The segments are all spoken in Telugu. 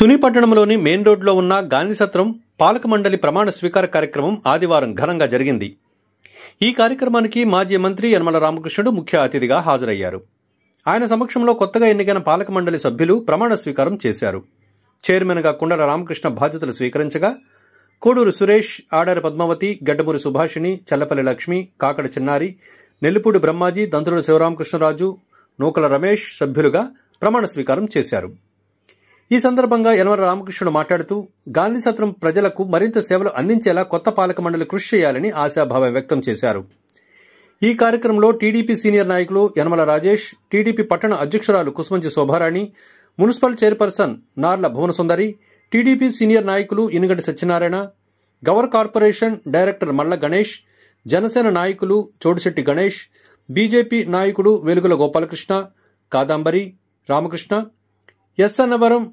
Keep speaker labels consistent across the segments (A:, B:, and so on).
A: తుని పట్టణంలోని మెయిన్ రోడ్లో ఉన్న గాంధీ సత్రం పాలక మండలి ప్రమాణ స్వీకార కార్యక్రమం ఆదివారం ఘనంగా జరిగింది. ఈ కార్యక్రమానికి మాజీ మంత్రి యనమల రామకృష్ణుడు ముఖ్య అతిథిగా హాజరయ్యారు. ఆయన సమక్షంలో కొత్తగా ఎన్నికైన పాలక మండలి సభ్యులు ప్రమాణ స్వీకారం చేశారు. చైర్మన్గా కుండల రామకృష్ణ బాధ్యతలు స్వీకరించగా కోడూరు సురేష్, ఆడారి పద్మావతి, గడ్డమూరి సుభాషిణి, చల్లపల్లి లక్ష్మి, కాకడ చిన్నారి, నెల్లిపూడి బ్రహ్మాజీ, దంతుడు శివరామకృష్ణరాజు, నూకల రమేష్ సభ్యులుగా ప్రమాణ స్వీకారం చేశారు. ఈ సందర్భంగా యనమల రామకృష్ణుడు మాట్లాడుతూ గాంధీ సత్రం ప్రజలకు మరింత సేవలు అందించేలా కొత్త పాలక మండలి కృషి చేయాలని ఆశాభావం వ్యక్తం చేశారు. ఈ కార్యక్రమంలో టీడీపీ సీనియర్ నాయకులు యనమల రాజేష్, టీడీపీ పట్టణ అధ్యక్షురాలు Kusumanchi Shobharani, municipal chairperson Narla Bhuvanasundari, TDP senior నాయకులు ఇనుగంటి సత్యనారాయణ, గవర్ కార్పొరేషన్ డైరెక్టర్ మల్ల గణేష్, జనసేన నాయకులు చోడిశెట్టి గణేష్, బీజేపీ నాయకుడు వెలుగుల గోపాలకృష్ణ, కాదంబరి రామకృష్ణ, ఎస్ఎన్నవరం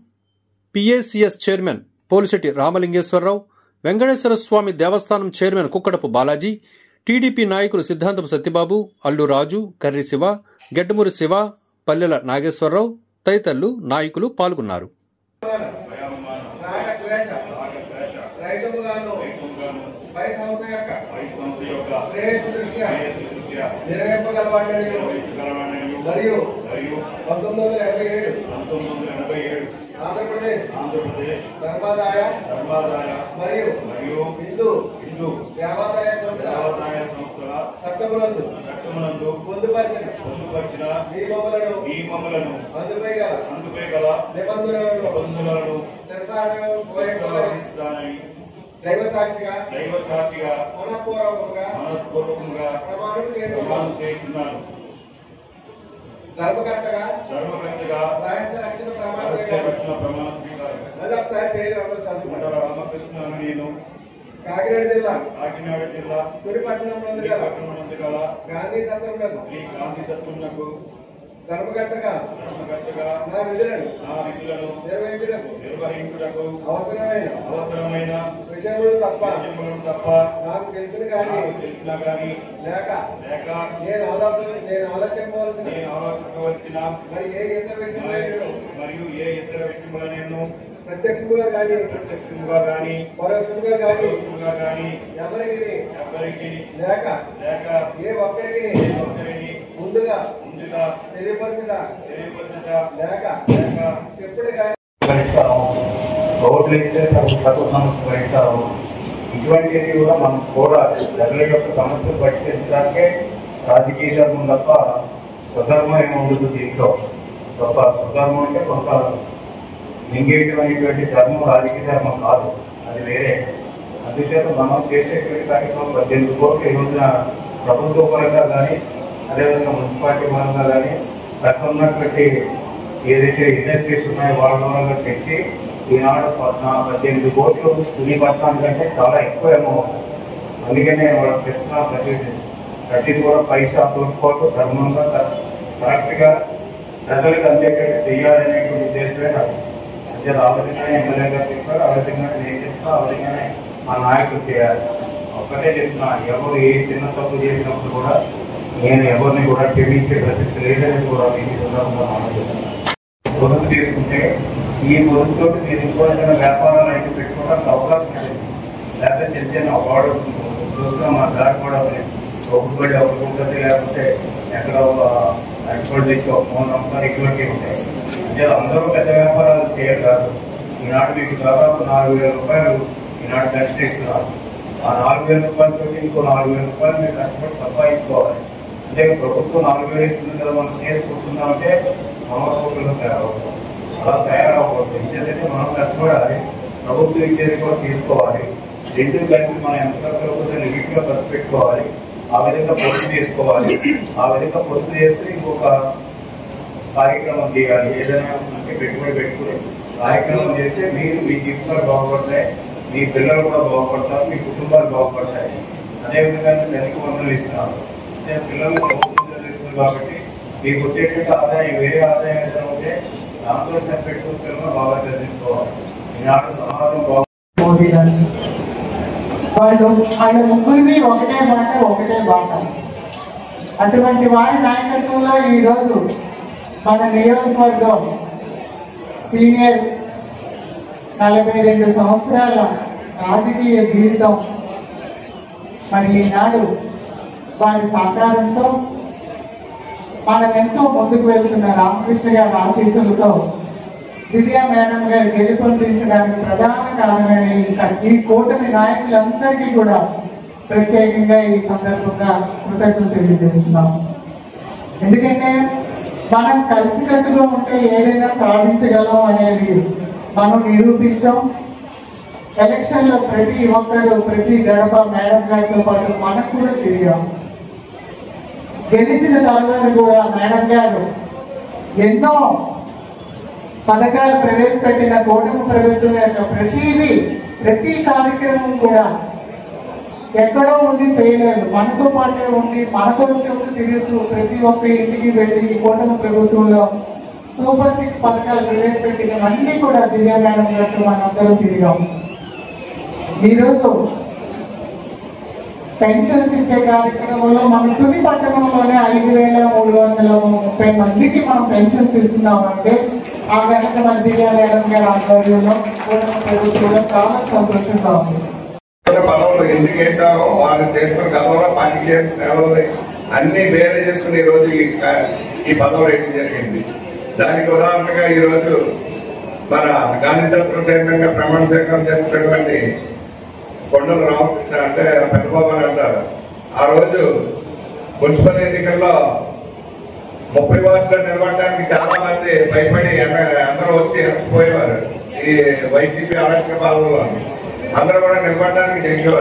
A: పిఏసిఎస్ చైర్మన్ పోలిశెట్టి రామలింగేశ్వరరావు, వెంకటేశ్వర స్వామి దేవస్థానం చైర్మన్ కుక్కడపు బాలాజీ, టీడీపీ నాయకులు సిద్ధాంతపు సత్యబాబు, అల్లు రాజు, కర్రి శివ, గెడ్డమూరి శివ, పల్లెల నాగేశ్వరరావు తదితరులు నాయకులు పాల్గొన్నారు.
B: మరియు 1987 ఆంధ్రప్రదేశ్ ధర్మాదాయ మరియు హిందూ దేవాదాయ సంస్థల చట్టములందు పొందుపరిచిన నియమములను అందుపై గల నిబంధనలను దైవ సాక్షిగా మనస్పూర్వకంగా ప్రమాణం చేస్తున్నాను. ధర్మకర్తగా రహస్య రక్షణ ప్రమాణ స్వీకారం. రామకృష్ణ నేను కాకినాడ జిల్లా తుని పట్టణంలో గల గాంధీ సత్రమునకు ధర్మకర్తగా నా విధులను నిర్వహించుటకు అవసరమైన విషయములు తప్ప నాకు తెలిసిన కానీ లేక నేను ఆలోచించవలసిన మరి ఏ ఇతర విషయములను ప్రత్యక్షంగా కానీ పరోక్షంగా కానీ ఎవరికి లేక ఏ ఒక్కరికి ముందుగా తెలియపరచుట లేక ఎప్పుడు కానీ
C: రోడ్లు ఇస్తే సమస్యలు ఇటువంటివి కూడా మనం కోరాలి. ప్రజల యొక్క సమస్యలు పరిష్కరించడానికే రాజకీయ ధర్మం తప్ప స్వధర్మం ఏమి ఉండదు. దీంట్లో తప్ప స్వధర్మం అంటే కొంత లింగేయమైనటువంటి ధర్మం రాజకీయ ధర్మం కాదు, అది వేరే. అందుచేత మనం చేసేటువంటి కార్యక్రమం 18 కోట్లు ఈ రోజున ప్రభుత్వ పరంగా కానీ అదేవిధంగా మున్సిపాలిటీ పరంగా కానీ అక్కడ ఉన్నటువంటి ఏదైతే ఇండస్ట్రీస్ ఉన్నాయో వాళ్ళ ద్వారా పెట్టి ఈనాడు 18 కోట్లు తుని పట్టణానికంటే చాలా ఎక్కువ అమౌంట్. అందుకనే వాళ్ళ ప్రశ్న ప్రతిది కూడా పైసా తోడుకోవడం ధర్మంగా కరెక్ట్గా ప్రజలకు అందేటట్టు చేయాలనేటువంటి ఉద్దేశమే నాకు. అంటే ఆ విధంగానే ఎమ్మెల్యే గారు చెప్పారు, ఆ విధంగానే నేను చెప్తాను, ఆ విధంగానే మా నాయకులు చేయాలి. ఒక్కటే చెప్తున్నా, ఎవరు ఏ చిన్న తప్పు చేసినప్పుడు కూడా నేను ఎవరిని కూడా క్షమించే ప్రసక్తి లేదని కూడా మీకు సందర్భంగా మాట్లాడుతున్నాను. పొదుపు తీసుకుంటే ఈ పొదుపుతో మీరు ఇంకో ఏదైనా వ్యాపారాలు అయితే పెట్టుకోవడానికి అవకాశం లేదు. లేకపోతే చిన్న చిన్న వాడు చూస్తున్నా మా దారి కూడా ఒక్కబడి ఒక్కొక్కటి లేకపోతే ఎక్కడో అటుబడి తెచ్చి ఒక 3 నమ్మకాలు ఇటువంటివి ఉంటాయి. అంటే అందరూ పెద్ద వ్యాపారాలు చేయరు కాదు. ఈనాడు మీకు దాదాపు 4,000 రూపాయలు ఈనాడు ఖర్చు ఇస్తున్నారు. ఆ 4,000 రూపాయలతో ఇంకో 4,000 రూపాయలు మీరు కష్టపడి సంపాదించుకోవాలి. అంటే ప్రభుత్వం 4,000 ఇస్తుంది కదా మనం చేసుకుంటున్నామంటే సమస్యలు తయారవుతాం. అలా తయారవ్వకూడదు. ఇచ్చేదైతే మనం కష్టపడాలి, ప్రభుత్వం ఇచ్చేది కూడా తీసుకోవాలి. రెండు కలిపి మనం ఎంత కష్టపడితే లిమిట్ లో ఖర్చు పెట్టుకోవాలి. ఆ విధంగా పొదుపు చేసుకోవాలి. ఆ విధంగా పొదుపు చేస్తే ఇంకొక కార్యక్రమం చేయాలి. ఏదైనా అంటే పెట్టుకుని కార్యక్రమం చేస్తే మీరు మీ జీవితాలు బాగుపడతాయి, మీ పిల్లలు కూడా బాగుపడతారు, మీ కుటుంబాలు బాగుపడతాయి. అదేవిధంగా నెలకు వందలు ఇస్తున్నారు. అంటే పిల్లలు చదివిస్తున్నారు కాబట్టి మీకు వచ్చేటువంటి ఆదాయం వేరే ఆదాయం ఏదైనా ఉంటే దాంట్లో పెట్టుకుని పిల్లలు బాగా చదివించుకోవాలి. ఈనాడు సమాజం
D: వాళ్ళు ఆయన ముగ్గురిది ఒకటే బాట. అటువంటి వారి నాయకత్వంలో ఈరోజు మన నియోజకవర్గం సీనియర్ 42 సంవత్సరాల రాజకీయ జీవితం మరి ఈనాడు వారి సహకారంతో మనం ఎంతో ముందుకు వెళ్తున్న రామకృష్ణ గారి ఆశీస్సులతో విజయ మేడం గారు గెలుపొందించడానికి ప్రధాన కారణమైన ఈ కూటమి నాయకులందరికీ కూడా ప్రత్యేకంగా ఈ సందర్భంగా కృతజ్ఞతలు తెలియజేస్తున్నాం. ఎందుకంటే మనం కలిసికట్టుగా ఉంటే ఏదైనా సాధించగలం అనేది మనం నిరూపించాం. ఎలక్షన్ లో ప్రతి ఒక్కరు ప్రతి గడప మేడం గారితో పాటు మనకు కూడా తిరిగాం. గెలిచిన తర్వాత కూడా మేడం గారు ఎన్నో పథకాలు ప్రవేశపెట్టిన కూటమి ప్రభుత్వం యొక్క ప్రతి కార్యక్రమం కూడా ఎక్కడో ఉండి చేయలేదు, మనతో పాటే ఉండి మనతో తిరుగుతూ ప్రతి ఒక్క ఇంటికి వెళ్ళి కూటమి ప్రభుత్వంలో సూపర్ 6 పథకాలు ప్రవేశపెట్టినవన్నీ కూడా దివ్య మేడం గారితో మనందరం తిరిగాం. ఈరోజు పెన్షన్స్ ఇచ్చే కార్యక్రమంలో మన తుది పట్టణంలోనే 5,330 మందికి మనం పెన్షన్స్ ఇస్తున్నామంటే ఆ కనుక మన దివ్య మేడం గారి ఆధ్వర్యంలో ప్రభుత్వంలో చాలా సంతోషంగా ఉంది.
E: పదవులు ఎందుకు వేసామో వాళ్ళు చేసుకున్న గతంలో పార్టీ చేసిన సేవలు అన్ని వేరే చేసుకుని ఈ రోజు ఈ పదవులు వేయడం జరిగింది. దానికి ఉదాహరణగా ఈ రోజు మన గాంధీ సత్రం చైర్మన్ గా ప్రమాణ స్వీకారం చేస్తున్నటువంటి కొండల రామకృష్ణ అంటే పెద్దబాబు అని అంటారు. ఆ రోజు మున్సిపల్ ఎన్నికల్లో 30 వార్డులో నిలబడడానికి చాలా మంది భయపడి అందరూ వచ్చి వెనక్కిపోయేవారు. ఈ వైసీపీ అరాచక పాలనలో అందరూ కూడా నిలబడడానికి జరిగేవారు.